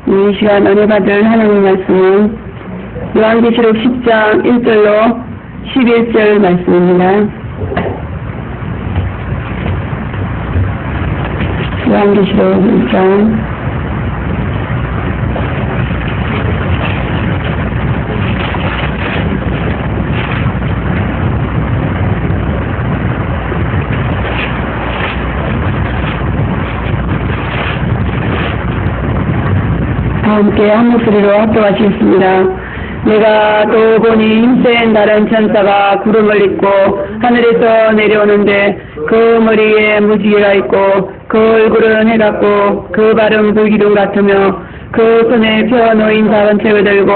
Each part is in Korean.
이 시간 은혜 받을 하나님 말씀은 요한계시록 10장 1절로 11절 말씀입니다. 요한계시록 1장 함께 한 목소리로 합독하시겠습니다. 내가 또 보니 힘센 다른 천사가 구름을 입고 하늘에서 내려오는데 그 머리에 무지개가 있고 그 얼굴은 해같고 그 발은 불기둥 같으며 그 손에 펴놓인 작은 책을 들고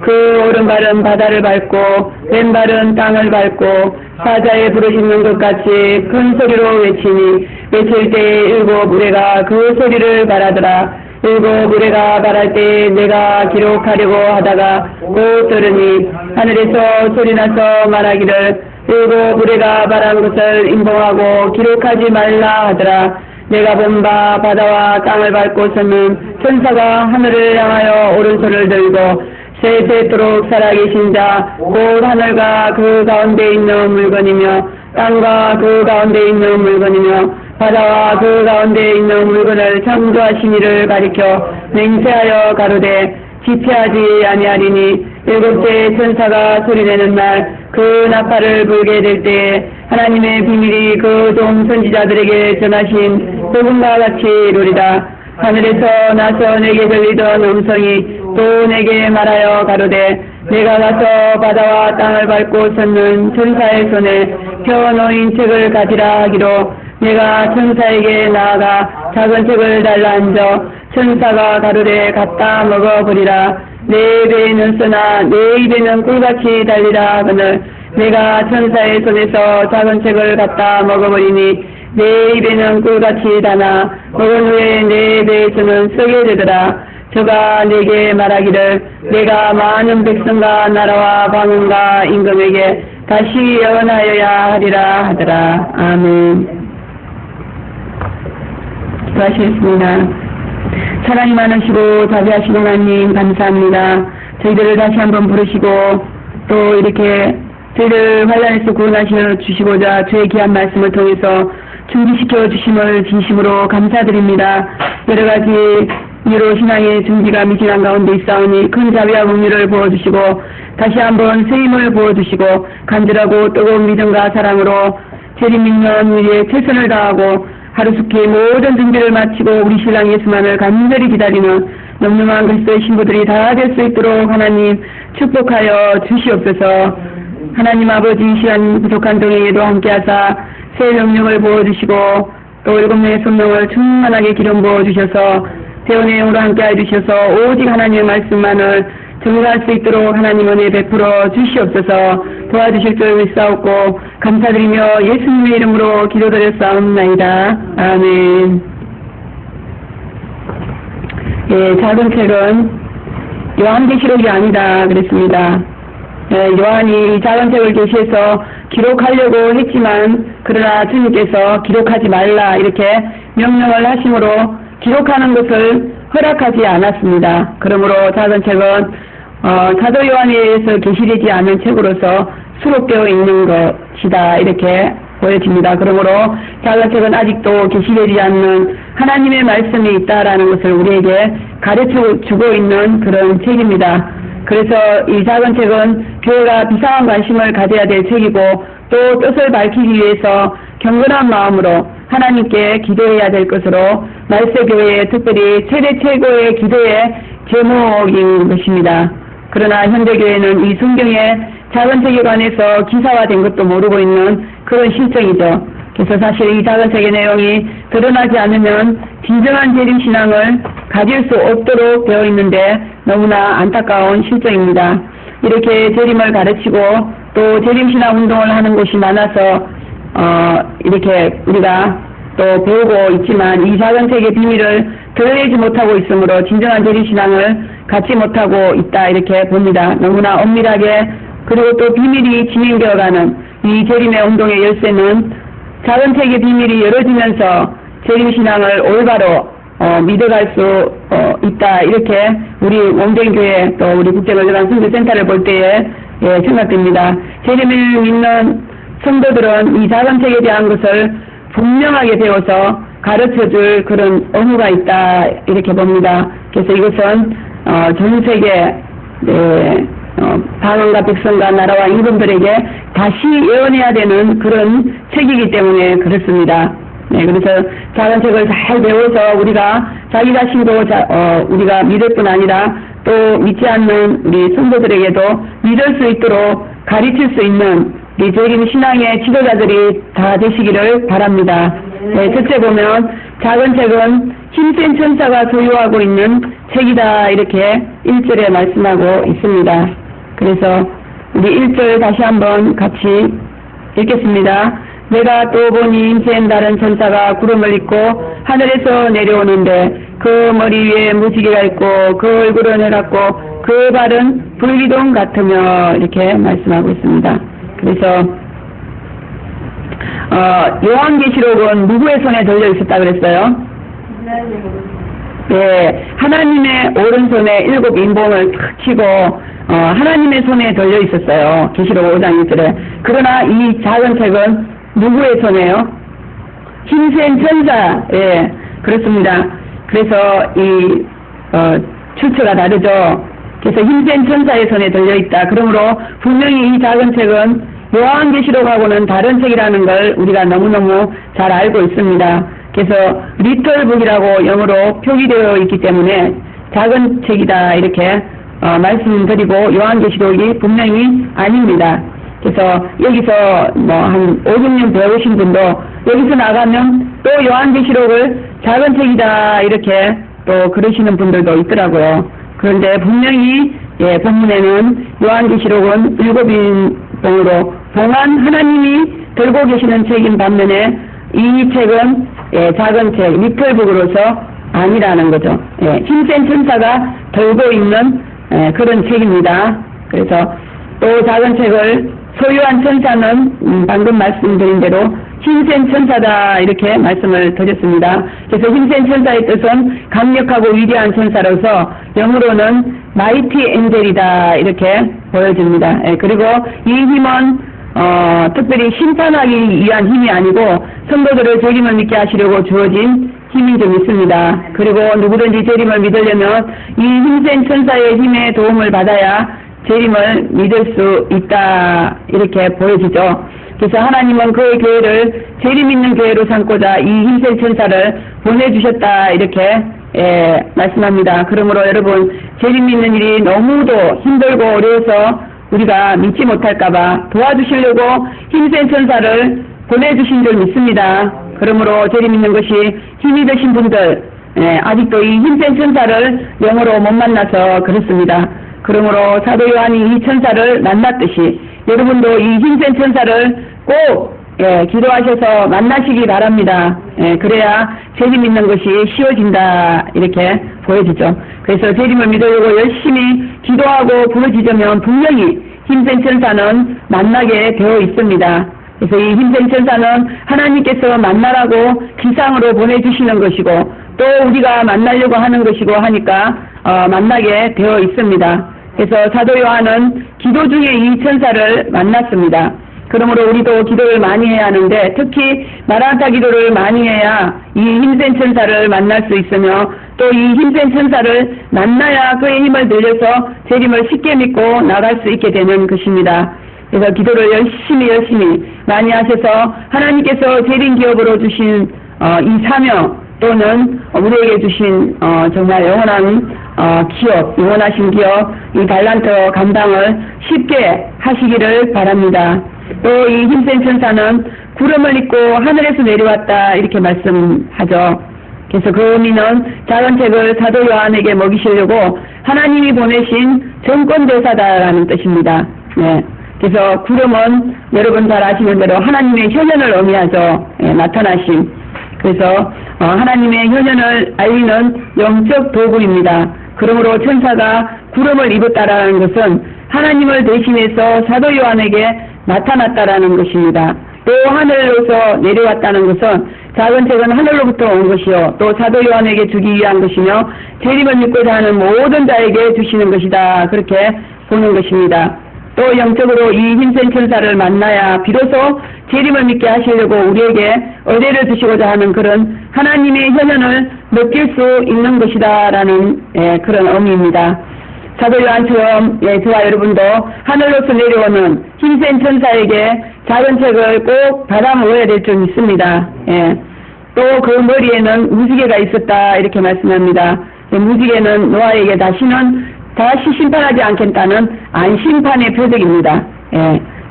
그 오른발은 바다를 밟고 왼발은 땅을 밟고 사자에 부르짖는 것 같이 큰 소리로 외치니 외칠 때에 일곱 무리가 그 소리를 말하더라. 일곱 무리가 말할 때 내가 기록하려고 하다가 곧 들으니 하늘에서 소리나서 말하기를 일곱 무리가 말한 것을 인봉하고 기록하지 말라 하더라. 내가 본 바 바다와 땅을 밟고 섰는 천사가 하늘을 향하여 오른손을 들고 세세토록 살아계신 자 곧 하늘과 그 가운데 있는 물건이며 땅과 그 가운데 있는 물건이며 바다와 그 가운데 있는 물건을 창조하신 이를 가리켜 맹세하여 가로되 지체하지 아니하리니 일곱째 천사가 소리내는 날 그 나팔을 불게 될 때에 하나님의 비밀이 그 종 선지자들에게 전하신 복음과 같이 이루리다. 하늘에서 나서 내게 들리던 음성이 또 내게 말하여 가로되 내가 가서 바다와 땅을 밟고 섰는 천사의 손에 펴놓인 책을 가지라 하기로 내가 천사에게 나아가 작은 책을 달라 앉아 천사가 가로되 갖다 먹어버리라. 내 배에는 쓰나 내 입에는 꿀같이 달리라 하거늘 내가 천사의 손에서 작은 책을 갖다 먹어버리니 내 입에는 꿀같이 다나 먹은 후에 내 배에서는 썩게 되더라. 저가 내게 말하기를 내가 많은 백성과 나라와 방언과 임금에게 다시 예언하여야 하리라 하더라. 아멘. 수고하셨습니다. 사랑이 많으시고 자비하시는 하나님 감사합니다. 저희들을 다시 한번 부르시고 또 이렇게 저희를 환난에서 구원하시어 주시고자 주의 귀한 말씀을 통해서 준비시켜 주심을 진심으로 감사드립니다. 여러 가지 이유로 신앙의 준비가 미진한 가운데 있사오니 큰 자비와 긍휼을 부어주시고 다시 한번 새 힘을 부어주시고 간절하고 뜨거운 믿음과 사랑으로 재림 있는 일에 최선을 다하고 하루속히 모든 준비를 마치고 우리 신랑 예수만을 간절히 기다리는 늠름한 그리스도의 신부들이 다 될 수 있도록 하나님 축복하여 주시옵소서. 하나님 아버지 이 시간 부족한 동행에도 함께하사 새 명령을 부어주시고 또 7명의 손명을 충만하게 기름 부어주셔서 대원의 영으로 함께해 주셔서 오직 하나님의 말씀만을 증거할 수 있도록 하나님 은혜 베풀어 주시옵소서. 도와주실 줄 믿사옵고 감사드리며 예수님의 이름으로 기도드렸사옵나이다. 아멘. 예, 작은 책은 요한계시록이 아니다 그랬습니다. 예, 요한이 작은 책을 계시해서 기록하려고 했지만 그러나 주님께서 기록하지 말라 이렇게 명령을 하심으로 기록하는 것을 허락하지 않았습니다. 그러므로 작은 책은 사도 요한에 의해서 계시되지 않은 책으로서 수록되어 있는 것이다 이렇게 보여집니다. 그러므로 작은 책은 아직도 계시되지 않는 하나님의 말씀이 있다라는 것을 우리에게 가르쳐주고 있는 그런 책입니다. 그래서 이 작은 책은 교회가 비상한 관심을 가져야 될 책이고 또 뜻을 밝히기 위해서 경건한 마음으로 하나님께 기도해야 될 것으로 말세교회의 특별히 최대 최고의 기도의 제목인 것입니다. 그러나 현대교회는 이 성경의 작은 책에 관해서 기사화된 것도 모르고 있는 그런 실정이죠. 그래서 사실 이 작은 책의 내용이 드러나지 않으면 진정한 재림신앙을 가질 수 없도록 되어 있는데 너무나 안타까운 실정입니다. 이렇게 재림을 가르치고 또 재림신앙 운동을 하는 곳이 많아서 이렇게 우리가 또 배우고 있지만 이 작은 책의 비밀을 드러내지 못하고 있으므로 진정한 재림신앙을 갖지 못하고 있다 이렇게 봅니다. 너무나 엄밀하게 그리고 또 비밀이 진행되어가는 이 재림의 운동의 열쇠는 작은 책의 비밀이 열어지면서 재림신앙을 올바로 믿어갈 수 있다. 이렇게 우리 원경교회 또 우리 국제노조단 선교센터를 볼 때에 생각됩니다. 재림을 믿는 성도들은 이 작은 책에 대한 것을 분명하게 배워서 가르쳐줄 그런 의무가 있다. 이렇게 봅니다. 그래서 이것은 전 세계 방언과 백성과 나라와 임금들에게 다시 예언해야 되는 그런 책이기 때문에 그렇습니다. 그래서 작은 책을 잘 배워서 우리가 자기 자신도 우리가 믿을 뿐 아니라 또 믿지 않는 우리 성도들에게도 믿을 수 있도록 가르칠 수 있는 우리 재림 신앙의 지도자들이 다 되시기를 바랍니다. 첫째 보면 작은 책은 힘센 천사가 소유하고 있는 책이다. 이렇게 1절에 말씀하고 있습니다. 그래서 우리 1절 다시 한번 같이 읽겠습니다. 내가 또 보니 힘센 다른 천사가 구름을 입고 하늘에서 내려오는데 그 머리 위에 무지개가 있고 그 얼굴은 해같고 그 발은 불기둥 같으며 이렇게 말씀하고 있습니다. 그래서 요한계시록은 누구의 손에 들려 있었다 그랬어요? 하나님의 오른손에 7 인봉을 탁 치고 하나님의 손에 들려 있었어요. 계시록 5장 1절에. 그러나 이 작은 책은 누구의 손에요? 힘센 천사. 그렇습니다. 그래서 이 출처가 다르죠. 그래서 힘센 천사의 손에 들려 있다. 그러므로 분명히 이 작은 책은 요한계시록하고는 다른 책이라는 걸 우리가 너무너무 잘 알고 있습니다. 그래서 리틀북이라고 영어로 표기되어 있기 때문에 작은 책이다. 이렇게 말씀드리고 요한계시록이 분명히 아닙니다. 그래서 여기서 한 5, 6년 배우신 분도 여기서 나가면 또 요한계시록을 작은 책이다. 이렇게 또 그러시는 분들도 있더라고요. 그런데 분명히 본문에는 요한계시록은 7인봉으로 봉한 하나님이 들고 계시는 책인 반면에 이 책은 작은 책, 리틀북으로서 아니라는 거죠. 힘센 천사가 들고 있는 그런 책입니다. 그래서 또 작은 책을 소유한 천사는 방금 말씀드린 대로 힘센 천사다. 이렇게 말씀을 드렸습니다. 그래서 힘센 천사의 뜻은 강력하고 위대한 천사로서 영어로는 마이티 엔젤이다. 이렇게 보여집니다. 그리고 이 힘은 특별히 심판하기 위한 힘이 아니고 성도들을 재림을 믿게 하시려고 주어진 힘이 좀 있습니다. 그리고 누구든지 재림을 믿으려면 이 힘센 천사의 힘의 도움을 받아야 재림을 믿을 수 있다. 이렇게 보여지죠. 그래서 하나님은 그의 교회를 재림 있는 교회로 삼고자 이 힘센 천사를 보내주셨다. 이렇게 말씀합니다. 그러므로 여러분 재림 믿는 일이 너무도 힘들고 어려워서 우리가 믿지 못할까봐 도와주시려고 힘센 천사를 보내주신 줄 믿습니다. 그러므로 재림 있는 것이 힘이 드신 분들 아직도 이 힘센 천사를 영으로 못 만나서 그렇습니다. 그러므로 사도 요한이 이 천사를 만났듯이 여러분도 이 힘센 천사를 꼭 기도하셔서 만나시기 바랍니다. 그래야 재림 믿는 것이 쉬워진다. 이렇게 보여지죠. 그래서 재림을 믿으려고 열심히 기도하고 부르짖으면 분명히 힘센 천사는 만나게 되어 있습니다. 그래서 이 힘센 천사는 하나님께서 만나라고 기상으로 보내주시는 것이고 또 우리가 만나려고 하는 것이고 하니까 만나게 되어 있습니다. 그래서 사도 요한은 기도 중에 이 천사를 만났습니다. 그러므로 우리도 기도를 많이 해야 하는데 특히 마라나타 기도를 많이 해야 이 힘센 천사를 만날 수 있으며 또 이 힘센 천사를 만나야 그의 힘을 들려서 재림을 쉽게 믿고 나갈 수 있게 되는 것입니다. 그래서 기도를 열심히 많이 하셔서 하나님께서 재림 기업으로 주신 이 사명 또는 우리에게 주신 정말 영원한 기업, 영원하신 기업, 이 달란트 감당을 쉽게 하시기를 바랍니다. 또 이 힘센 천사는 구름을 입고 하늘에서 내려왔다. 이렇게 말씀하죠. 그래서 그 의미는 작은 책을 사도 요한에게 먹이시려고 하나님이 보내신 정권대사다라는 뜻입니다. 그래서 구름은 여러분 잘 아시는 대로 하나님의 현현을 의미하죠. 나타나심. 그래서 하나님의 현현을 알리는 영적 도구입니다. 그러므로 천사가 구름을 입었다라는 것은 하나님을 대신해서 사도 요한에게 나타났다라는 것입니다. 또 하늘로서 내려왔다는 것은 작은 책은 하늘로부터 온 것이요 또 사도 요한에게 주기 위한 것이며 재림을 믿고자 하는 모든 자에게 주시는 것이다. 그렇게 보는 것입니다. 또 영적으로 이 힘센 천사를 만나야 비로소 재림을 믿게 하시려고 우리에게 의뢰를 주시고자 하는 그런 하나님의 현현을 느낄 수 있는 것이다 라는 그런 의미입니다. 사도 요한처럼 저와 여러분도 하늘로서 내려오는 힘센 천사에게 작은 책을 꼭 받아 먹어야 될 줄 믿습니다. 또 그 머리에는 무지개가 있었다 이렇게 말씀합니다. 무지개는 노아에게 다시 심판하지 않겠다는 안심판의 표적입니다.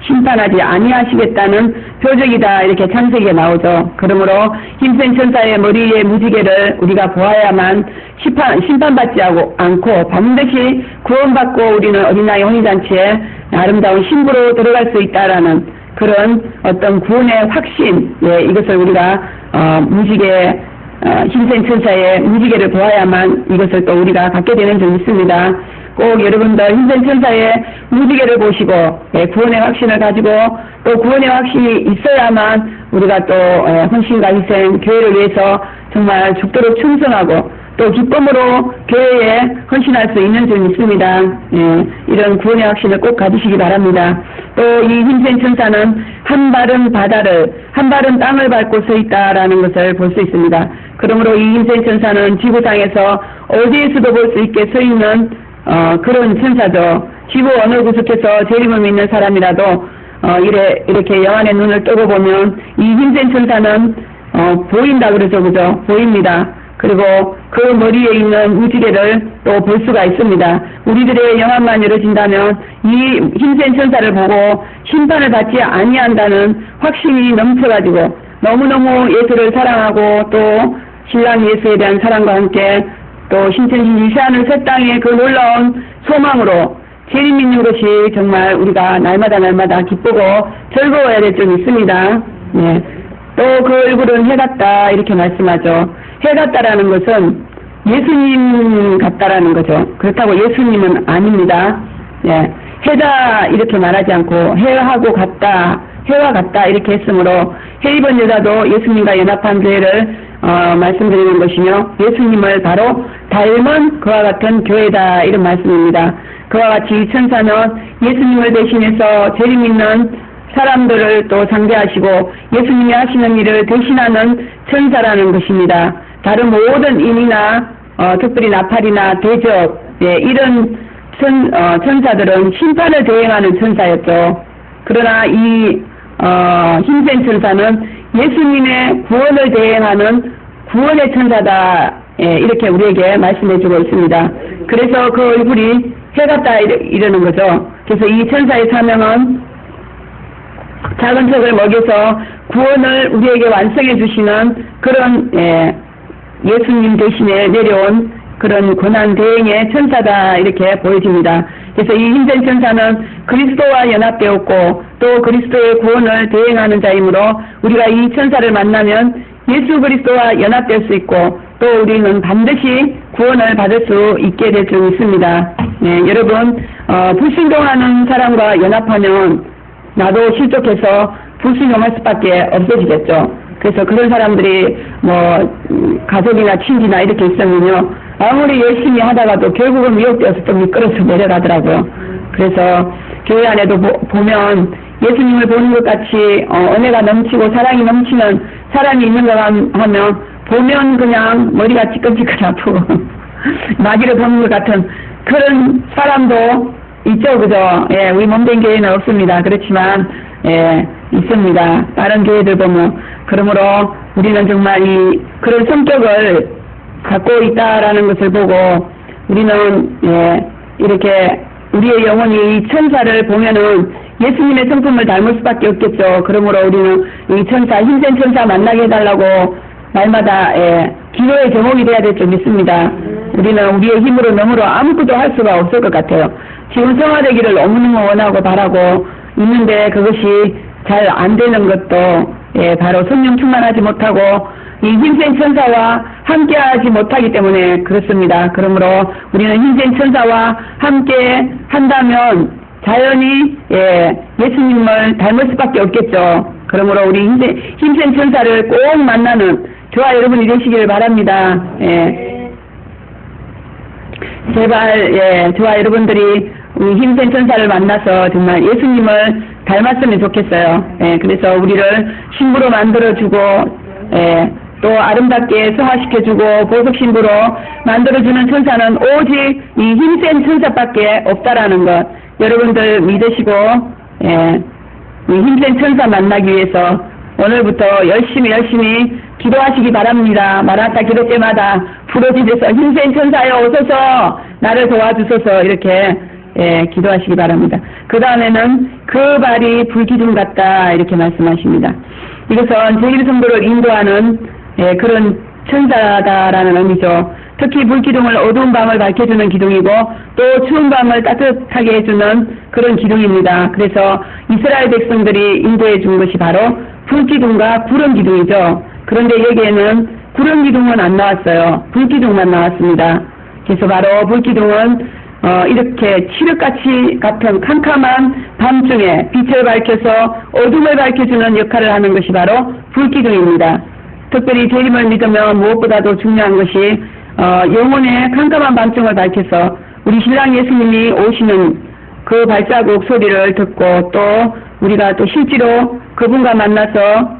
심판하지 아니하시겠다는 표적이다 이렇게 창세기에 나오죠. 그러므로 힘센 천사의 머리에 무지개를 우리가 보아야만 심판받지 않고 반드시 구원받고 우리는 어린아이 혼인잔치에 아름다운 신부로 들어갈 수 있다라는 그런 어떤 구원의 확신, 이것을 우리가 무지개 힘센 천사의 무지개를 보아야만 이것을 또 우리가 갖게 되는 줄 믿습니다. 꼭 여러분들 힘센 천사의 무지개를 보시고 구원의 확신을 가지고 또 구원의 확신이 있어야만 우리가 또 헌신과 희생, 교회를 위해서 정말 죽도록 충성하고 또 기쁨으로 교회에 헌신할 수 있는 줄 믿습니다. 이런 구원의 확신을 꼭 가지시기 바랍니다. 또 이 힘센 천사는 한 발은 바다를 한 발은 땅을 밟고 서 있다라는 것을 볼 수 있습니다. 그러므로 이 힘센 천사는 지구상에서 어디에서도 볼 수 있게 서 있는 그런 천사죠. 지구 어느 구석에서 재림을 믿는 사람이라도 이렇게 영안의 눈을 뜨고 보면 이 힘센 천사는 보인다 그러죠, 그죠? 보입니다. 그리고 그 머리에 있는 무지개를 또 볼 수가 있습니다. 우리들의 영안만 열어진다면 이 힘센 천사를 보고 심판을 받지 아니한다는 확신이 넘쳐가지고 너무너무 예수를 사랑하고 또 신랑 예수에 대한 사랑과 함께 또 신천지 이시하는 새 땅의 그 놀라운 소망으로 재림 믿는 것이 정말 우리가 날마다 기쁘고 즐거워야 될 줄 믿습니다. 또 그 얼굴은 해 같다 이렇게 말씀하죠. 해 같다라는 것은 예수님 같다라는 거죠. 그렇다고 예수님은 아닙니다. 해다 이렇게 말하지 않고 해하고 같다, 해와 같다 이렇게 했으므로 해 입은 여자도 예수님과 연합한 교회를 말씀드리는 것이며 예수님을 바로 닮은 그와 같은 교회다 이런 말씀입니다. 그와 같이 이 천사는 예수님을 대신해서 재림 있는 사람들을 또 상대하시고 예수님이 하시는 일을 대신하는 천사라는 것입니다. 다른 모든 인이나 특별히 나팔이나 대적 이런 천사들은 심판을 대행하는 천사였죠. 그러나 이 힘센 천사는 예수님의 구원을 대행하는 구원의 천사다 이렇게 우리에게 말씀해주고 있습니다. 그래서 그 얼굴이 해 같다 이러는 거죠. 그래서 이 천사의 사명은 작은 책을 먹여서 구원을 우리에게 완성해 주시는 그런 예수님 대신에 내려온 그런 고난 대행의 천사다 이렇게 보여집니다. 그래서 이 힘센 천사는 그리스도와 연합되었고 또 그리스도의 구원을 대행하는 자이므로 우리가 이 천사를 만나면 예수 그리스도와 연합될 수 있고 또 우리는 반드시 구원을 받을 수 있게 될 줄 믿습니다. 여러분 불순종하는 사람과 연합하면 나도 실족해서 불순종할 수밖에 없어지겠죠. 그래서 그런 사람들이 가족이나 친지나 이렇게 있으면요 아무리 열심히 하다가도 결국은 미혹되어서 좀 미끄러져 내려가더라고요. 그래서 교회 안에도 보면 예수님을 보는 것 같이 은혜가 넘치고 사랑이 넘치는 사람이 있는가 하면 보면 그냥 머리가 찌끈찌끈 아프고 마귀를 보는 것 같은 그런 사람도 있죠, 그죠? 우리 몸된 교회는 없습니다. 그렇지만 있습니다. 다른 교회들 보면. 그러므로 우리는 정말 그런 성격을 갖고 있다라는 것을 보고 우리는 이렇게 우리의 영혼이 이 천사를 보면은 예수님의 성품을 닮을 수밖에 없겠죠. 그러므로 우리는 이 천사, 힘센 천사 만나게 해달라고 날마다 기도의 제목이 돼야 될 줄 믿습니다. 우리는 우리의 힘으로 너무로 아무것도 할 수가 없을 것 같아요. 지금 성화되기를 너무너무 원하고 바라고 있는데 그것이 잘 안 되는 것도 바로 성령 충만하지 못하고 이 힘센 천사와 함께하지 못하기 때문에 그렇습니다. 그러므로 우리는 힘센 천사와 함께 한다면 자연히 예수님을 닮을 수밖에 없겠죠. 그러므로 우리 힘센 천사를 꼭 만나는 저와 여러분이 되시기를 바랍니다. 예. 제발, 예, 저와 여러분들이 우리 힘센 천사를 만나서 정말 예수님을 닮았으면 좋겠어요. 예, 그래서 우리를 신부로 만들어주고, 예, 또 아름답게 성화시켜주고 보석신부로 만들어주는 천사는 오직 이 힘센 천사밖에 없다라는 것 여러분들 믿으시고, 예, 이 힘센 천사 만나기 위해서 오늘부터 열심히 기도하시기 바랍니다. 마라나타 기도 때마다 부르짖어서 힘센 천사여 오소서 나를 도와주소서 이렇게, 예, 기도하시기 바랍니다. 그 다음에는 그 발이 불기둥 같다 이렇게 말씀하십니다. 이것은 제1성도를 인도하는, 예, 그런 천사다라는 의미죠. 특히 불기둥을 어두운 밤을 밝혀주는 기둥이고 또 추운 밤을 따뜻하게 해주는 그런 기둥입니다. 그래서 이스라엘 백성들이 인도해 준 것이 바로 불기둥과 구름 기둥이죠. 그런데 여기에는 구름 기둥은 안 나왔어요. 불기둥만 나왔습니다. 그래서 바로 불기둥은 이렇게 칠흑같이 같은 캄캄한 밤중에 빛을 밝혀서 어둠을 밝혀주는 역할을 하는 것이 바로 불기둥입니다. 특별히 재림을 믿으면 무엇보다도 중요한 것이 영혼의 캄캄한 밤중을 밝혀서 우리 신랑 예수님이 오시는 그 발자국 소리를 듣고 또 우리가 또 실제로 그분과 만나서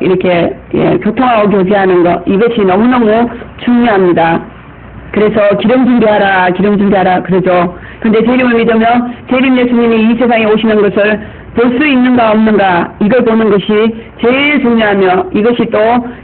이렇게, 예, 교통하고 교제하는 것 이것이 너무너무 중요합니다. 그래서 기름 준비하라 그러죠. 근데 재림을 믿으면 재림 예수님이 이 세상에 오시는 것을 볼 수 있는가 없는가 이걸 보는 것이 제일 중요하며 이것이 또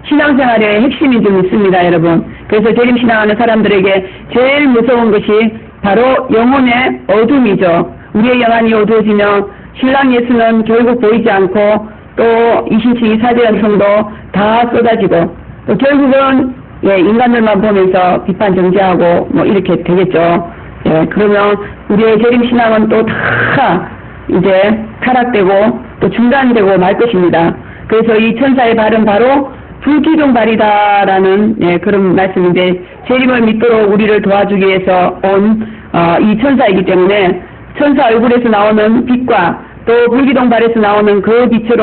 신앙생활의 핵심인 줄 믿습니다, 여러분. 그래서 재림 신앙하는 사람들에게 제일 무서운 것이 바로 영혼의 어둠이죠. 우리의 영안이 어두워지며 신랑 예수는 결국 보이지 않고 또 이신치 사대한 성도 다 쏟아지고 또 결국은, 예, 인간들만 보면서 비판 정죄하고 뭐 이렇게 되겠죠. 예, 그러면 우리의 재림 신앙은 또 다 이제 타락되고 또 중단되고 말 것입니다. 그래서 이 천사의 발은 바로 불기둥 발이다라는, 예, 그런 말씀인데 재림을 믿도록 우리를 도와주기 위해서 온 이 천사이기 때문에 천사 얼굴에서 나오는 빛과 또 불기둥 발에서 나오는 그 빛으로,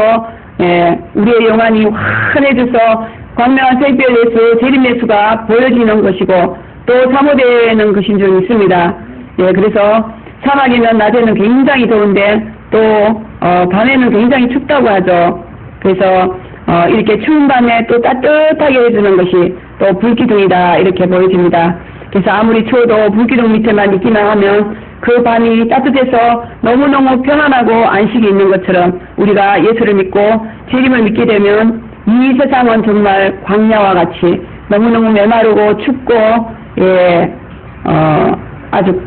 예, 우리의 영안이 환해져서 광명한 새별 예수, 재림 예수가 보여지는 것이고 또 사모되는 것인 줄 믿습니다. 예, 그래서 사막에는 낮에는 굉장히 더운데 또 밤에는 굉장히 춥다고 하죠. 그래서 이렇게 추운 밤에 또 따뜻하게 해주는 것이 또 불기둥이다 이렇게 보여집니다. 그래서 아무리 추워도 불기둥 밑에만 있기만 하면 그 밤이 따뜻해서 너무너무 편안하고 안식이 있는 것처럼 우리가 예수를 믿고 재림을 믿게 되면 이 세상은 정말 광야와 같이 너무너무 메마르고 춥고, 예, 아주,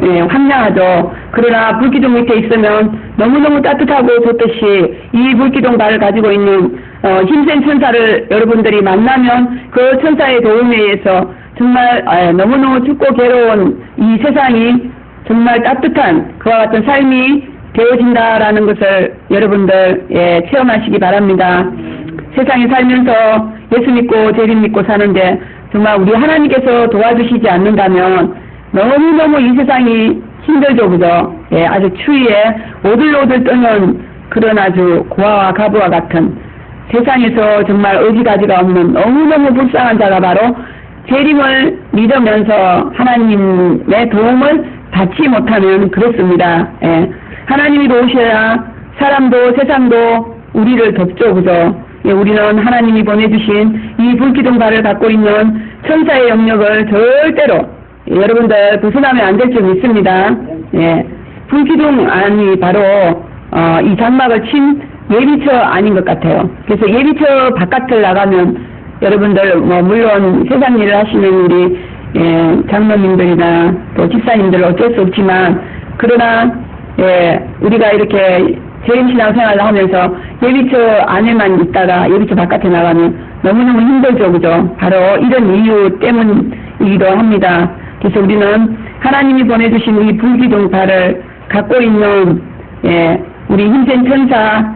예, 황량하죠. 그러나 불기둥 밑에 있으면 너무너무 따뜻하고 좋듯이 이 불기둥 발을 가지고 있는 힘센 천사를 여러분들이 만나면 그 천사의 도움에 의해서 정말 너무너무 춥고 괴로운 이 세상이 정말 따뜻한 그와 같은 삶이 되어진다라는 것을 여러분들, 예, 체험하시기 바랍니다. 세상에 살면서 예수 믿고 재림 믿고 사는데 정말 우리 하나님께서 도와주시지 않는다면 너무너무 이 세상이 힘들죠, 그죠? 예, 아주 추위에 오들오들 떠는 그런 아주 고아와 가부와 같은 세상에서 정말 의지가지가 없는 너무너무 불쌍한 자가 바로 재림을 믿으면서 하나님의 도움을 받지 못하면 그렇습니다. 예, 하나님이 도우셔야 사람도 세상도 우리를 돕죠, 그죠? 예, 우리는 하나님이 보내주신 이 불기둥 발을 갖고 있는 천사의 영역을 절대로, 예, 여러분들 벗어나면 안 될 줄 믿습니다. 예, 불기둥 안이 바로 이 장막을 친 예비처 아닌 것 같아요. 그래서 예비처 바깥을 나가면 여러분들 뭐 물론 세상 일을 하시는 우리, 예, 장로님들이나 또 집사님들 어쩔 수 없지만 그러나, 예, 우리가 이렇게 재림신앙 생활을 하면서 예비처 안에만 있다가 예비처 바깥에 나가면 너무너무 힘들죠, 그죠? 바로 이런 이유 때문이기도 합니다. 그래서 우리는 하나님이 보내주신 이 불기둥 발을 갖고 있는, 예, 우리 힘센 천사,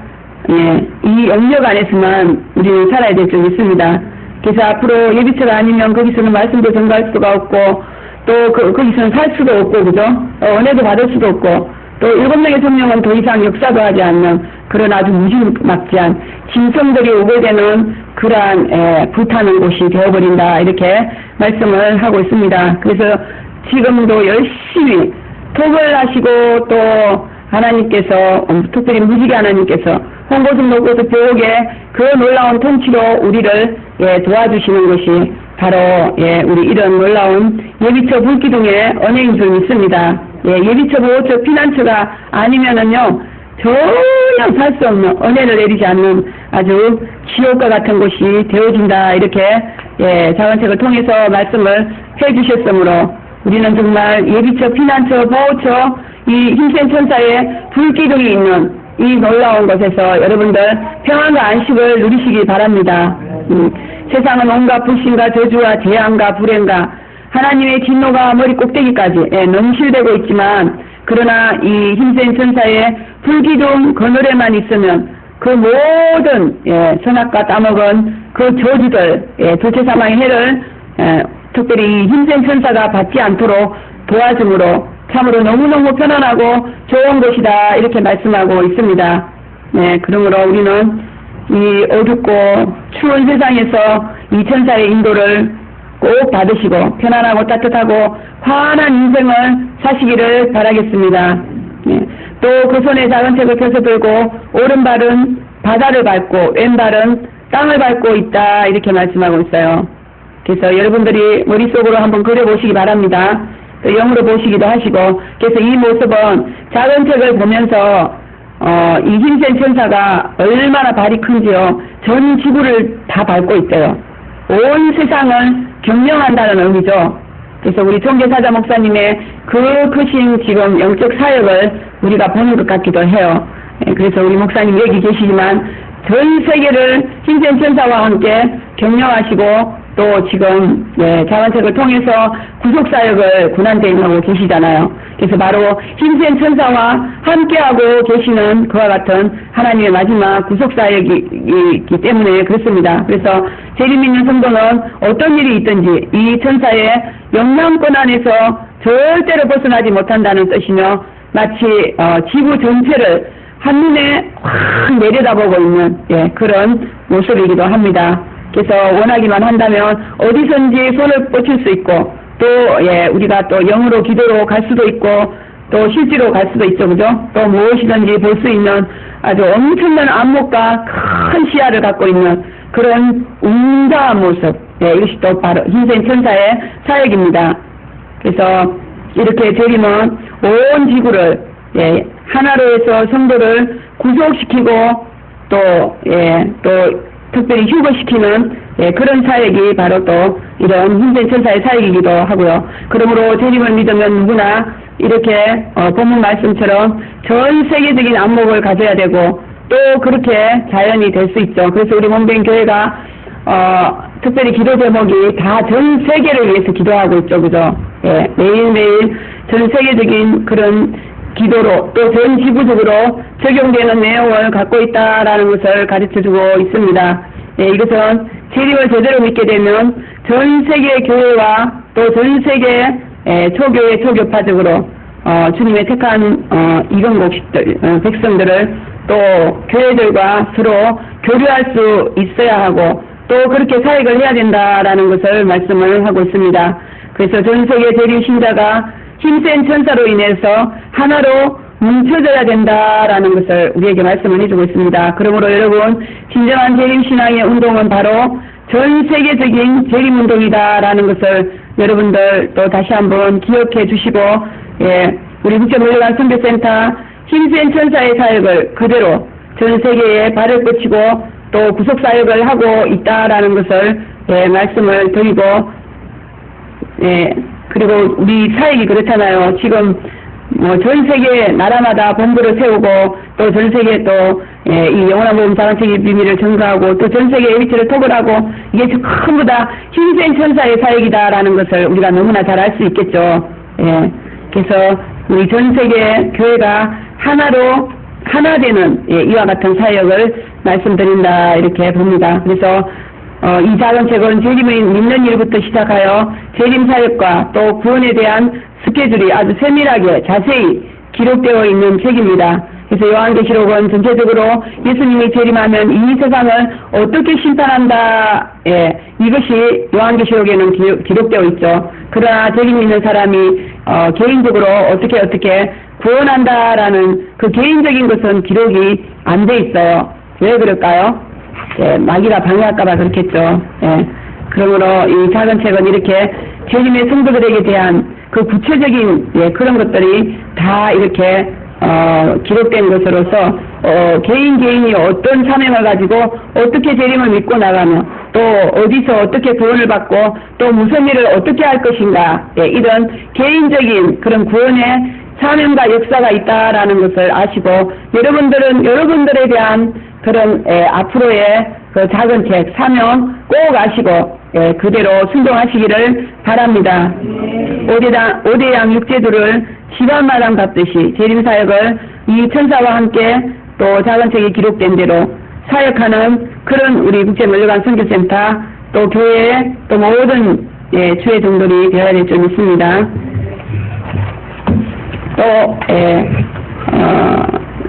예, 이 영역 안에서만 우리는 살아야 될 줄 믿습니다. 그래서 앞으로 예비처가 아니면 거기서는 말씀도 전가할 수가 없고 또 거기서는 살 수도 없고, 그죠? 은혜도 받을 수도 없고 또 7명의 성령은 더 이상 역사도 하지 않는 그런 아주 무지막지한 짐승들이 오게 되는 그러한 불타는 곳이 되어버린다 이렇게 말씀을 하고 있습니다. 그래서 지금도 열심히 톡을 하시고 또 하나님께서 특별히 무지개 하나님께서 홍고승 녹고서 교육의 그 놀라운 통치로 우리를 도와주시는 것이 바로 우리 이런 놀라운 예비처 불기둥의 은혜인 줄 믿습니다. 예비처 보호처 피난처가 아니면은요 전혀 살 수 없는 은혜를 내리지 않는 아주 지옥과 같은 곳이 되어진다 이렇게 자언책을 통해서 말씀을 해주셨으므로 우리는 정말 예비처 피난처 보호처 이 힘센 천사의 불기둥이 있는 이 놀라운 곳에서 여러분들 평안과 안식을 누리시기 바랍니다. 세상은 온갖 불신과 저주와 재앙과 불행과 하나님의 진노가 머리 꼭대기까지 넘실대고 있지만 그러나 이 힘센 천사의 불기둥 그늘에만 있으면 그 모든 선악과 따먹은 그 저주들 도체사망의 해를 특별히 이 힘센 천사가 받지 않도록 도와줌으로 참으로 너무너무 편안하고 좋은 곳이다 이렇게 말씀하고 있습니다. 그러므로 우리는 이 어둡고 추운 세상에서 이 천사의 인도를 꼭 받으시고 편안하고 따뜻하고 환한 인생을 사시기를 바라겠습니다. 또 그 손에 작은 책을 펴서 들고 오른발은 바다를 밟고 왼발은 땅을 밟고 있다 이렇게 말씀하고 있어요. 그래서 여러분들이 머릿속으로 한번 그려보시기 바랍니다. 또 영으로 보시기도 하시고 그래서 이 모습은 작은 책을 보면서 이 힘센 천사가 얼마나 발이 큰지요. 전 지구를 다 밟고 있대요. 온 세상을 경영한다는 의미죠. 그래서 우리 총재사자 목사님의 그 크신 지금 영적 사역을 우리가 보는 것 같기도 해요. 그래서 우리 목사님 여기 계시지만 전 세계를 힘센 천사와 함께 경영하시고 또 지금 자원책을 통해서 구속사역을 군한대행하고 계시잖아요. 그래서 바로 힘센 천사와 함께하고 계시는 그와 같은 하나님의 마지막 구속사역이기 때문에 그렇습니다. 그래서 재림 있는 성도는 어떤 일이 있든지 이 천사의 영향권 안에서 절대로 벗어나지 못한다는 뜻이며 마치 지구 전체를 한눈에 확 내려다보고 있는 그런 모습이기도 합니다. 그래서 원하기만 한다면 어디선지 손을 뻗칠 수 있고 또 우리가 또 영으로 기도로 갈 수도 있고 또 실제로 갈 수도 있죠. 그죠? 또 무엇이든지 볼 수 있는 아주 엄청난 안목과 큰 시야를 갖고 있는 그런 웅장한 모습. 이것이 또 바로 힘센 천사의 사역입니다. 그래서 이렇게 재림은 온 지구를 하나로 해서 성도를 구속시키고 또 특별히 휴거시키는 그런 사역이 바로 또 이런 힘센 천사의 사역이기도 하고요. 그러므로 재림을 믿으면 누구나 이렇게 본문 말씀처럼 전 세계적인 안목을 가져야 되고 또 그렇게 자연이 될 수 있죠. 그래서 우리 몸된 교회가 특별히 기도 제목이 다 전 세계를 위해서 기도하고 있죠. 그죠? 매일매일 전 세계적인 그런 기도로 또 전 지구적으로 적용되는 내용을 갖고 있다라는 것을 가르쳐주고 있습니다. 이것은 재림을 제대로 믿게 되면 전 세계 교회와 또 전 세계 초교회 초교파적으로 주님의 택한 이건곡식들 백성들을 또 교회들과 서로 교류할 수 있어야 하고 또 그렇게 사역을 해야 된다라는 것을 말씀을 하고 있습니다. 그래서 전 세계 재림 신자가 힘센 천사로 인해서 하나로 뭉쳐져야 된다라는 것을 우리에게 말씀을 해주고 있습니다. 그러므로 여러분 진정한 재림신앙의 운동은 바로 전 세계적인 재림운동이다라는 것을 여러분들 또 다시 한번 기억해 주시고 우리 국제물리관 선교센터 힘센 천사의 사역을 그대로 전 세계에 발을 뻗치고 또 구속사역을 하고 있다라는 것을 말씀을 드리고 그리고 우리 사역이 그렇잖아요. 지금 전 세계 나라마다 본부를 세우고 또 전 세계 또 이 영원한 복음 자랑책의 비밀을 전가하고 또 전 세계 예비체를 톡을 하고 이게 전부 다 힘센 천사의 사역이다라는 것을 우리가 너무나 잘 알 수 있겠죠. 그래서 우리 전 세계 교회가 하나로 하나 되는 이와 같은 사역을 말씀드린다 이렇게 봅니다. 그래서 이 작은 책은 재림을 믿는 일부터 시작하여 재림 사역과 또 구원에 대한 스케줄이 아주 세밀하게 자세히 기록되어 있는 책입니다. 그래서 요한계시록은 전체적으로 예수님이 재림하면 이 세상을 어떻게 심판한다, 이것이 요한계시록에는 기록되어 있죠. 그러나 책임 있는 사람이 개인적으로 어떻게 구원한다라는 그 개인적인 것은 기록이 안 돼 있어요. 왜 그럴까요? 마귀가 방해할까봐 그렇겠죠. 그러므로 이 작은 책은 이렇게 재림의 성도들에게 대한 그 구체적인 그런 것들이 다 이렇게 기록된 것으로서 개인이 어떤 사명을 가지고 어떻게 재림을 믿고 나가며 또 어디서 어떻게 구원을 받고 또 무슨 일을 어떻게 할 것인가, 이런 개인적인 그런 구원의 사명과 역사가 있다라는 것을 아시고 여러분들은 여러분들에 대한 그런 앞으로의 그 작은 책 사명 꼭 아시고 그대로 순종하시기를 바랍니다. 5대 양 6제도를 시간마당 받듯이 재림사역을 이 천사와 함께 또 작은 책이 기록된 대로 사역하는 그런 우리 국제물류관 선교센터 또 교회 또 모든 주의 종들이 되어야 될 줄 믿습니다. 또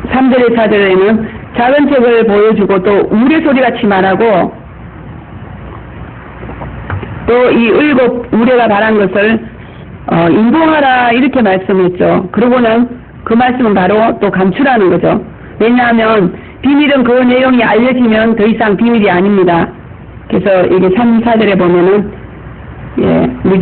3절의 4절에는 작은 책을 보여주고 또 우레소리같이 말하고 또 이 우레가 말한 것을 인봉하라 이렇게 말씀했죠. 그러고는 그 말씀은 바로 또 감추라는 거죠. 왜냐하면 비밀은 그 내용이 알려지면 더 이상 비밀이 아닙니다. 그래서 이게 3, 4절에 보면은 우리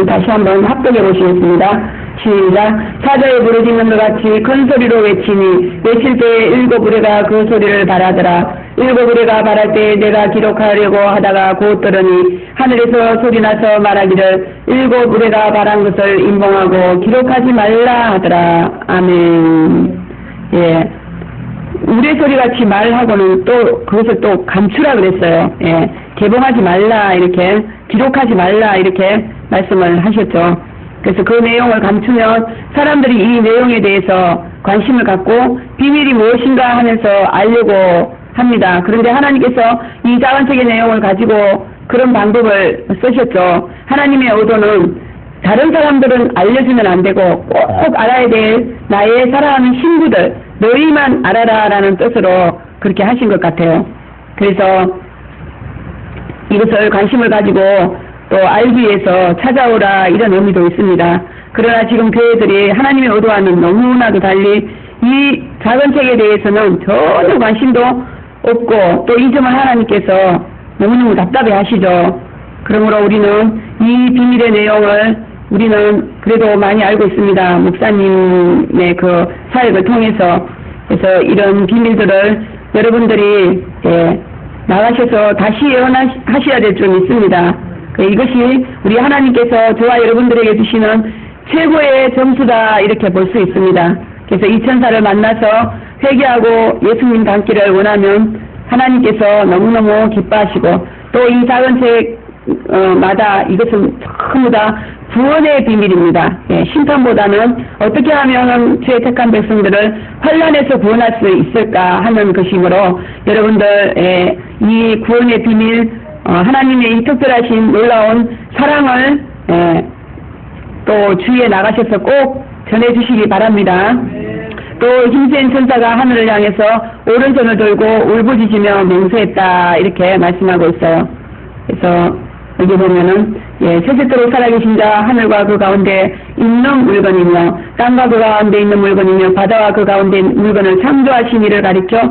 다시 한번 합독해 보시겠습니다. 시작. 사자에 부르짖는 것 같이 큰 소리로 외치니 외칠 때에 7 우레가 그 소리를 바라더라. 7 우레가 바랄 때 내가 기록하려고 하다가 곧 들으니 하늘에서 소리나서 말하기를 7 우레가 바란 것을 인봉하고 기록하지 말라 하더라. 아멘. 우레 소리같이 말하고는 또 그것을 또 감추라 그랬어요. 개봉하지 말라 이렇게 기록하지 말라 이렇게 말씀을 하셨죠. 그래서 그 내용을 감추면 사람들이 이 내용에 대해서 관심을 갖고 비밀이 무엇인가 하면서 알려고 합니다. 그런데 하나님께서 이 작은 책의 내용을 가지고 그런 방법을 쓰셨죠. 하나님의 의도는 다른 사람들은 알려주면 안 되고 꼭 알아야 될 나의 사랑하는 신부들 너희만 알아라라는 뜻으로 그렇게 하신 것 같아요. 그래서 이것을 관심을 가지고 또 알기 위해서 찾아오라 이런 의미도 있습니다. 그러나 지금 교회들이 하나님의 의도와는 너무나도 달리 이 작은 책에 대해서는 전혀 관심도 없고 또 이 점을 하나님께서 너무너무 답답해 하시죠. 그러므로 우리는 이 비밀의 내용을 우리는 그래도 많이 알고 있습니다. 목사님의 그 사역을 통해서. 그래서 이런 비밀들을 여러분들이 나가셔서 다시 예언하셔야 될 줄 믿습니다. 이것이 우리 하나님께서 저와 여러분들에게 주시는 최고의 점수다 이렇게 볼 수 있습니다. 그래서 이 천사를 만나서 회개하고 예수님 닮기를 원하면 하나님께서 너무너무 기뻐하시고 또 이 작은 책마다 이것은 전부 다 구원의 비밀입니다. 심판보다는 어떻게 하면 주의 택한 백성들을 환난에서 구원할 수 있을까 하는 것이므로 여러분들 이 구원의 비밀 하나님의 이 특별하신 놀라운 사랑을 또 주위에 나가셔서 꼭 전해주시기 바랍니다. 또 힘센 천사가 하늘을 향해서 오른손을 들고 울부짖으며 맹세했다 이렇게 말씀하고 있어요. 그래서 여기 보면은 세세토록 살아계신 자 하늘과 그 가운데 있는 물건이며 땅과 그 가운데 있는 물건이며 바다와 그 가운데 있는 물건을 창조하신 이를 가리켜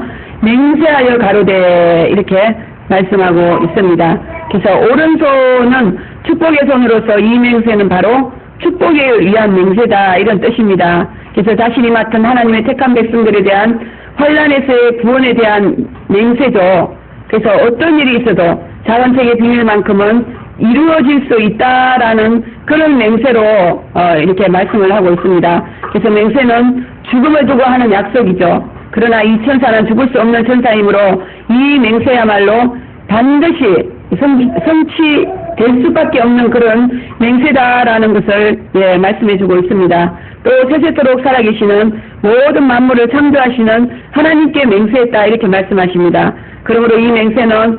맹세하여 가로되 이렇게 말씀하고 있습니다. 그래서 오른손은 축복의 손으로서 이 맹세는 바로 축복에 위한 맹세다 이런 뜻입니다. 그래서 자신이 맡은 하나님의 택한 백성들에 대한 환난에서의 구원에 대한 맹세죠. 그래서 어떤 일이 있어도 작은 책의 비밀만큼은 이루어질 수 있다라는 그런 맹세로 이렇게 말씀을 하고 있습니다. 그래서 맹세는 죽음을 두고 하는 약속이죠. 그러나 이 천사는 죽을 수 없는 천사이므로 이 맹세야말로 반드시 성취될 수밖에 없는 그런 맹세다라는 것을 말씀해주고 있습니다. 또 세세토록 살아계시는 모든 만물을 창조하시는 하나님께 맹세했다 이렇게 말씀하십니다. 그러므로 이 맹세는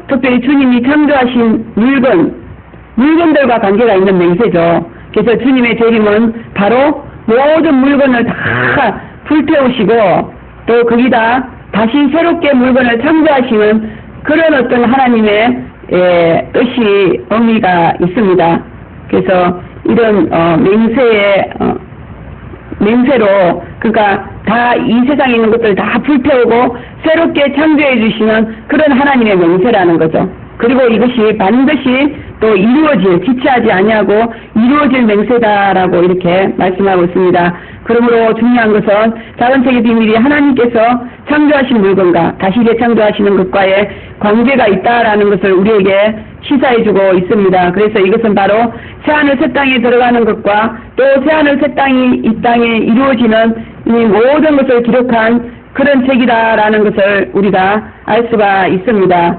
특별히 주님이 창조하신 물건들과 관계가 있는 맹세죠. 그래서 주님의 재림은 바로 모든 물건을 다 불태우시고 또 거기다 다시 새롭게 물건을 창조하시는 그런 어떤 하나님의 뜻이 의미가 있습니다. 그래서 이런 맹세로 그러니까 다 이 세상에 있는 것들 다 불태우고 새롭게 창조해 주시는 그런 하나님의 맹세라는 거죠. 그리고 이것이 반드시 또 이루어질, 지체하지 아니하고 이루어질 맹세다라고 이렇게 말씀하고 있습니다. 그러므로 중요한 것은 작은 책의 비밀이 하나님께서 창조하신 물건과 다시 재창조하시는 것과의 관계가 있다라는 것을 우리에게 시사해주고 있습니다. 그래서 이것은 바로 새하늘 새 땅에 들어가는 것과 또 새하늘 새 땅이 이 땅에 이루어지는 이 모든 것을 기록한 그런 책이다라는 것을 우리가 알 수가 있습니다.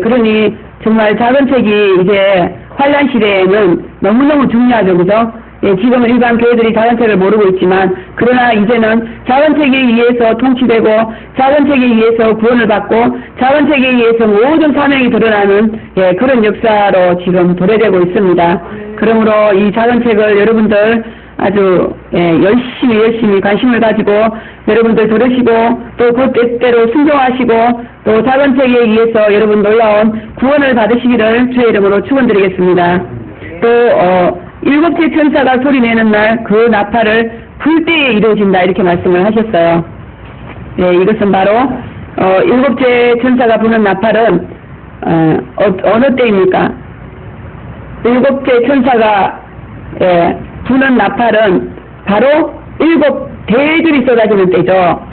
그러니 정말 작은 책이 이제 환란 시대에는 너무너무 중요하죠. 그죠? 지금은 일반 교회들이 작은 책을 모르고 있지만 그러나 이제는 작은 책에 의해서 통치되고 작은 책에 의해서 구원을 받고 작은 책에 의해서 모든 사명이 드러나는 그런 역사로 지금 도래되고 있습니다. 그러므로 이 작은 책을 여러분들 아주 열심히 관심을 가지고 여러분들 들으시고 또 그 뜻대로 순종하시고 또 작은 책에 의해서 여러분 놀라운 구원을 받으시기를 주의 이름으로 축원드리겠습니다. 또 일곱째 천사가 소리내는 날 그 나팔을 불 때에 이루어진다 이렇게 말씀을 하셨어요. 이것은 바로 일곱째 천사가 부는 나팔은 어느 때입니까? 일곱째 천사가 부는 나팔은 바로 일곱 대들이 쏟아지는 때죠.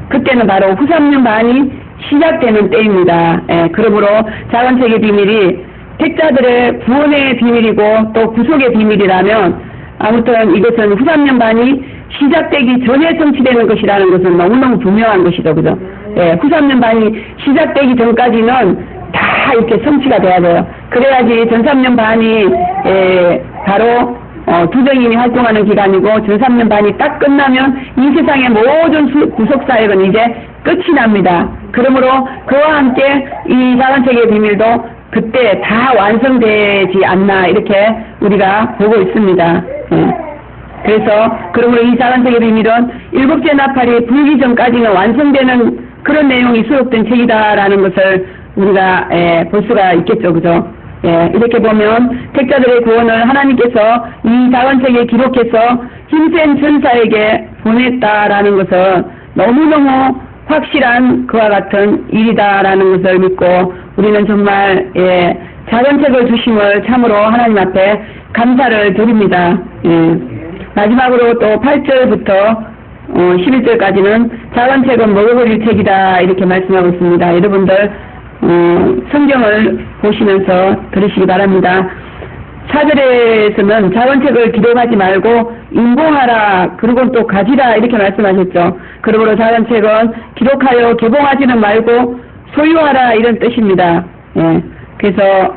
그때는 바로 후삼년 반이 시작되는 때입니다. 그러므로 작은 책의 비밀이 택자들의 구원의 비밀이고 또 구속의 비밀이라면 아무튼 이것은 후삼년 반이 시작되기 전에 성취되는 것이라는 것은 너무너무 분명한 것이죠. 그죠? 후삼년 반이 시작되기 전까지는 다 이렇게 성취가 돼야 돼요. 그래야지 전 3년 반이 바로 두정인이 활동하는 기간이고 전 3년 반이 딱 끝나면 이 세상의 모든 구속사역은 이제 끝이 납니다. 그러므로 그와 함께 이 작은 책의 비밀도 그때 다 완성되지 않나 이렇게 우리가 보고 있습니다. 그래서 그러므로 이 작은 책의 비밀은 일곱째 나팔이 불기 전까지는 완성되는 그런 내용이 수록된 책이다라는 것을 우리가 볼 수가 있겠죠. 그죠? 이렇게 보면 택자들의 구원을 하나님께서 이 작은 책에 기록해서 힘센 천사에게 보냈다라는 것은 너무너무 확실한 그와 같은 일이다라는 것을 믿고 우리는 정말 작은 책을 주심을 참으로 하나님 앞에 감사를 드립니다. 마지막으로 또 8절부터 11절까지는 작은 책은 먹어버릴 책이다 이렇게 말씀하고 있습니다. 여러분들 성경을 보시면서 들으시기 바랍니다. 4절에서는 작은 책을 기록하지 말고 인봉하라 그리고 또 가지라 이렇게 말씀하셨죠. 그러므로 작은 책은 기록하여 개봉하지는 말고 소유하라 이런 뜻입니다. 그래서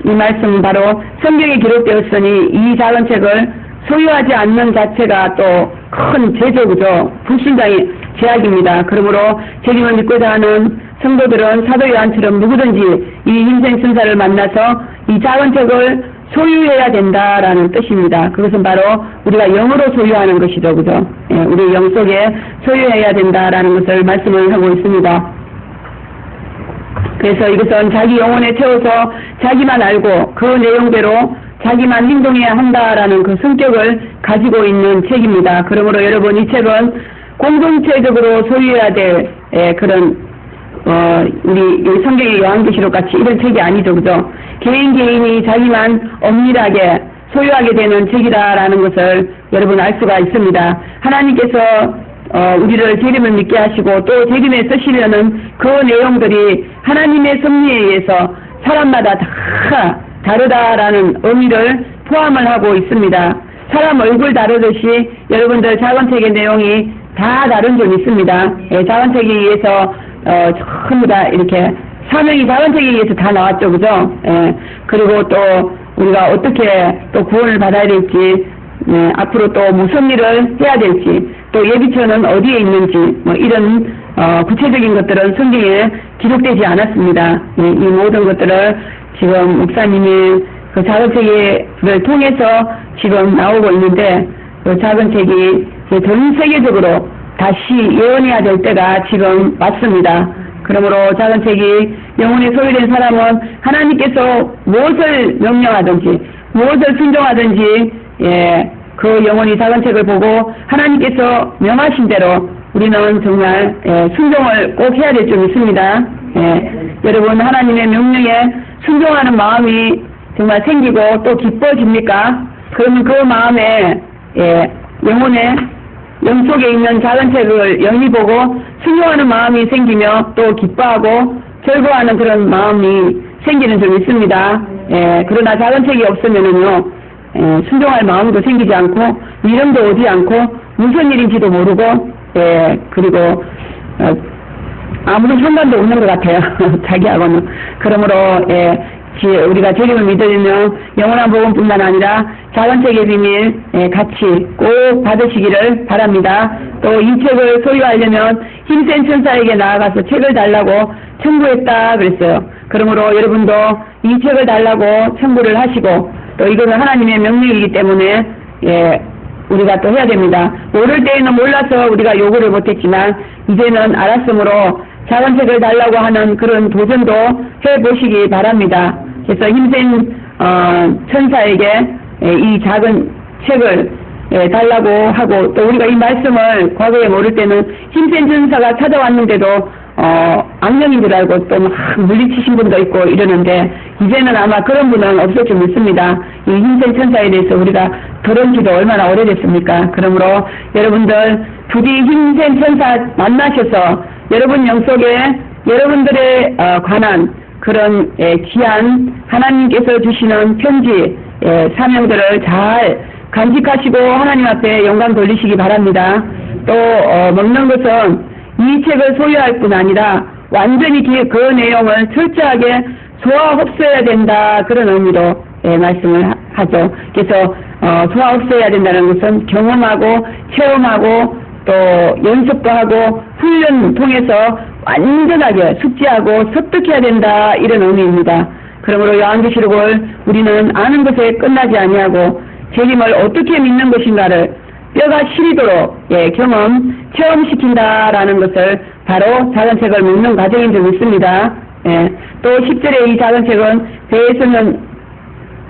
이 말씀은 바로 성경에 기록되었으니 이 작은 책을 소유하지 않는 자체가 또 큰 죄죠. 불순종의 죄악입니다. 그러므로 책임을 믿고자 하는 성도들은 사도 요한처럼 누구든지 이 힘센 천사를 만나서 이 작은 책을 소유해야 된다라는 뜻입니다. 그것은 바로 우리가 영으로 소유하는 것이죠. 그죠? 우리 영 속에 소유해야 된다라는 것을 말씀을 하고 있습니다. 그래서 이것은 자기 영혼에 채워서 자기만 알고 그 내용대로 자기만 행동해야 한다라는 그 성격을 가지고 있는 책입니다. 그러므로 여러분 이 책은 공동체적으로 소유해야 될 그런 우리 성경의 요한계시록 같이 이런 책이 아니죠. 그죠? 개인이 자기만 엄밀하게 소유하게 되는 책이다라는 것을 여러분 알 수가 있습니다. 하나님께서 우리를 재림을 믿게 하시고 또 재림에 쓰시려는 그 내용들이 하나님의 섭리에 의해서 사람마다 다 다르다라는 의미를 포함을 하고 있습니다. 사람 얼굴 다르듯이 여러분들 작은 책의 내용이 다 다른 점 있습니다. 작은 책에 의해서 전부 다 이렇게 사명이 작은 책에 의해서 다 나왔죠. 그죠? 그리고 또 우리가 어떻게 또 구원을 받아야 될지 앞으로 또 무슨 일을 해야 될지 또 예비처는 어디에 있는지 뭐 이런 구체적인 것들은 성경에 기록되지 않았습니다. 이 모든 것들을 지금 목사님이 그 작은 책을 통해서 지금 나오고 있는데 또 작은 책이 전 세계적으로 다시 예언해야 될 때가 지금 왔습니다. 그러므로 작은 책이 영혼이 소유된 사람은 하나님께서 무엇을 명령하든지 무엇을 순종하든지 그 영혼이 작은 책을 보고 하나님께서 명하신 대로 우리는 정말 순종을 꼭 해야 될 줄 믿습니다. 여러분 하나님의 명령에 순종하는 마음이 정말 생기고 또 기뻐집니까? 그러면 그 마음에 영혼의 영속에 있는 작은 책을 영이 보고 순종하는 마음이 생기며 또 기뻐하고 즐거워하는 그런 마음이 생기는 줄 믿습니다. 그러나 작은 책이 없으면은요 순종할 마음도 생기지 않고 미련도 오지 않고 무슨 일인지도 모르고 그리고 아무런 상관도 없는 것 같아요. 자기하고는. 그러므로 우리가 재림을 믿으려면 영원한 복음뿐만 아니라 작은 책의 비밀 같이 꼭 받으시기를 바랍니다. 또 이 책을 소유하려면 힘센 천사에게 나아가서 책을 달라고 청구했다 그랬어요. 그러므로 여러분도 이 책을 달라고 청구를 하시고 또 이것은 하나님의 명령이기 때문에 우리가 또 해야 됩니다. 모를 때에는 몰라서 우리가 요구를 못했지만 이제는 알았으므로 작은 책을 달라고 하는 그런 도전도 해보시기 바랍니다. 그래서 힘센 천사에게 이 작은 책을 달라고 하고 또 우리가 이 말씀을 과거에 모를 때는 힘센 천사가 찾아왔는데도 악령인 줄 알고 또 막 물리치신 분도 있고 이러는데 이제는 아마 그런 분은 없을 줄 믿습니다. 이 힘센 천사에 대해서 우리가 들은 지도 얼마나 오래됐습니까? 그러므로 여러분들 부디 힘센 천사 만나셔서 여러분 영속에 여러분들의 관한 그런 귀한 하나님께서 주시는 편지 사명들을 잘 간직하시고 하나님 앞에 영광 돌리시기 바랍니다. 또 먹는 것은 이 책을 소유할 뿐 아니라 완전히 그 내용을 철저하게 소화 흡수해야 된다 그런 의미로 말씀을 하죠. 그래서 소화 흡수해야 된다는 것은 경험하고 체험하고 또 연습도 하고 훈련 통해서 완전하게 숙지하고 습득해야 된다 이런 의미입니다. 그러므로 요한계시록을 우리는 아는 것에 끝나지 아니하고 재림을 어떻게 믿는 것인가를 뼈가 시리도록 체험시킨다라는 것을 바로 작은 책을 읽는 과정인 줄 믿습니다. 또 10절에 이 작은 책은 배에서는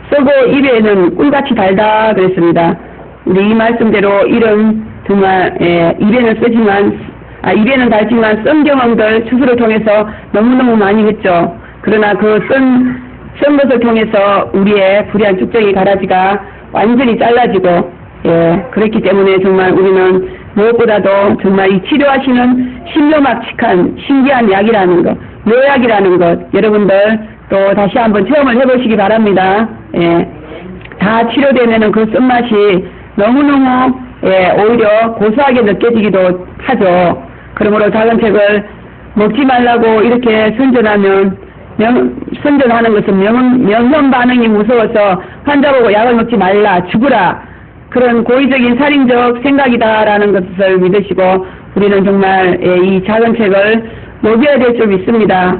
쓰고 입에는 꿀같이 달다 그랬습니다. 우리 이 말씀대로 이런 정말 입에는 쓰지만 입에는 달지만 쓴 경험들 스스로 통해서 너무너무 많이 했죠. 그러나 그 쓴 것을 통해서 우리의 불의한 축적이 가라지가 완전히 잘라지고 그렇기 때문에 정말 우리는 무엇보다도 정말 이 치료하시는 신묘막측한 신기한 약이라는 것, 묘약이라는 것 여러분들 또 다시 한번 체험을 해보시기 바랍니다. 다 치료되면은 그 쓴맛이 너무너무 오히려 고소하게 느껴지기도 하죠. 그러므로 작은 책을 먹지 말라고 이렇게 선전하는 것은 명현 반응이 무서워서 환자 보고 약을 먹지 말라, 죽으라 그런 고의적인 살인적 생각이다라는 것을 믿으시고 우리는 정말 이 작은 책을 먹여야 될 줄 믿습니다.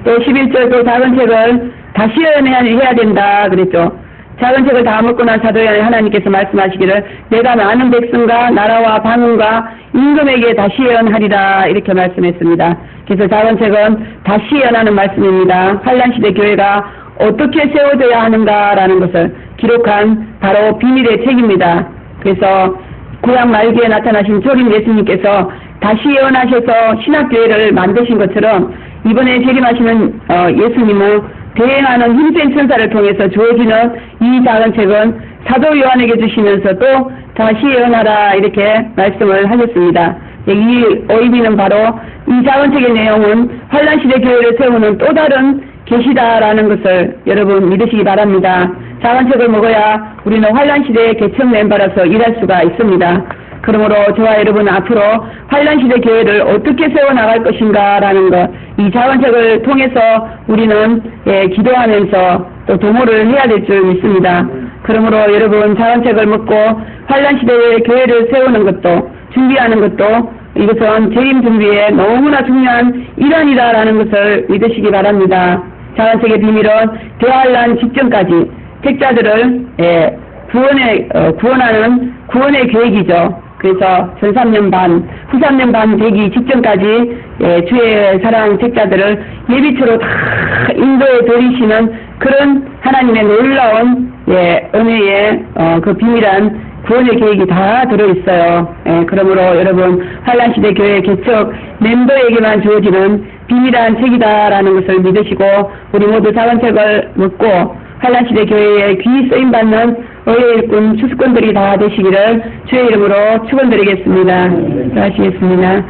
또 11절 또 작은 책을 다시 예언해야 된다 그랬죠. 작은 책을 다 먹고 난 사도에 하나님께서 말씀하시기를 내가 많은 백성과 나라와 방언과 임금에게 다시 예언하리라 이렇게 말씀했습니다. 그래서 작은 책은 다시 예언하는 말씀입니다. 환란시대 교회가 어떻게 세워져야 하는가라는 것을 기록한 바로 비밀의 책입니다. 그래서 구약 말기에 나타나신 초림 예수님께서 다시 예언하셔서 신학교회를 만드신 것처럼 이번에 재림하시는 예수님은 대행하는 힘센 천사를 통해서 주어지는 이 작은 책은 사도 요한에게 주시면서 또 다시 예언하라 이렇게 말씀을 하셨습니다. 이 의미는 바로 이 작은 책의 내용은 환란시대 교회를 세우는 또 다른 계시다라는 것을 여러분 믿으시기 바랍니다. 작은 책을 먹어야 우리는 환란시대의 개척 멤버로서 일할 수가 있습니다. 그러므로 저와 여러분 앞으로 환란시대 교회를 어떻게 세워나갈 것인가라는 것, 이 작은 책을 통해서 우리는 기도하면서 또 도모를 해야 될 줄 믿습니다. 그러므로 여러분 작은 책을 먹고 환란시대의 교회를 세우는 것도 준비하는 것도 이것은 재림 준비에 너무나 중요한 일환이다라는 것을 믿으시기 바랍니다. 작은 책의 비밀은 대환란 직전까지 책자들을 구원의 계획이죠. 그래서 전 3년 반, 후 3년 반 되기 직전까지 주의 사랑 책자들을 예비처로 다 인도에 들이시는 그런 하나님의 놀라운 은혜의 그 비밀한 구원의 계획이 다 들어있어요. 그러므로 여러분 환란시대 교회 개척 멤버에게만 주어지는 비밀한 책이다라는 것을 믿으시고 우리 모두 자원책을 묻고 환란시대 교회에 귀 쓰임받는 의의 일꾼 추수꾼들이 다 되시기를 주의 이름으로 축원드리겠습니다. 하시겠습니다.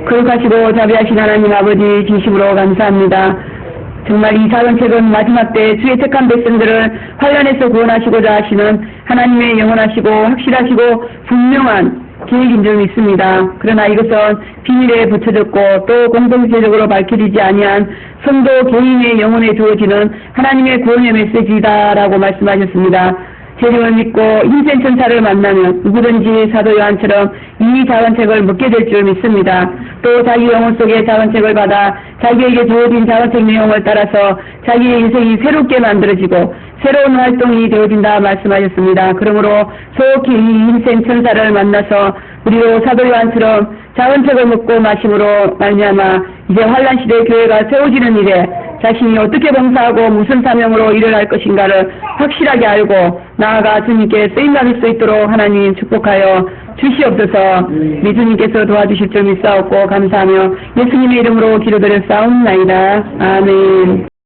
거룩하시고 자비하신 하나님 아버지 진심으로 감사합니다. 정말 이 작은 책은 마지막 때 주의 택한 백성들을 환란에서 구원하시고자 하시는 하나님의 영원하시고 확실하시고 분명한 계획인 줄 믿습니다. 그러나 이것은 비밀에 붙여졌고 또 공동체적으로 밝혀지지 아니한 성도 개인의 영혼에 주어지는 하나님의 구원의 메시지다라고 말씀하셨습니다. 재림을 믿고 힘센 천사를 만나면 누구든지 사도 요한처럼 이 자원책을 묻게 될 줄 믿습니다. 또 자기 영혼 속에 자원책을 받아 자기에게 주어진 자원책 내용을 따라서 자기의 인생이 새롭게 만들어지고 새로운 활동이 되어진다 말씀하셨습니다. 그러므로 속히 이 힘센 천사를 만나서 우리로 사도 요한처럼 자원책을 묻고 마심으로 말미암아 이제 환란시대 교회가 세워지는 일에 자신이 어떻게 봉사하고 무슨 사명으로 일을 할 것인가를 확실하게 알고 나아가 주님께 쓰임받을 수 있도록 하나님 축복하여 주시옵소서. 주님께서 도와주실 줄 믿사옵고 감사하며 예수님의 이름으로 기도드렸사옵나이다. 아멘.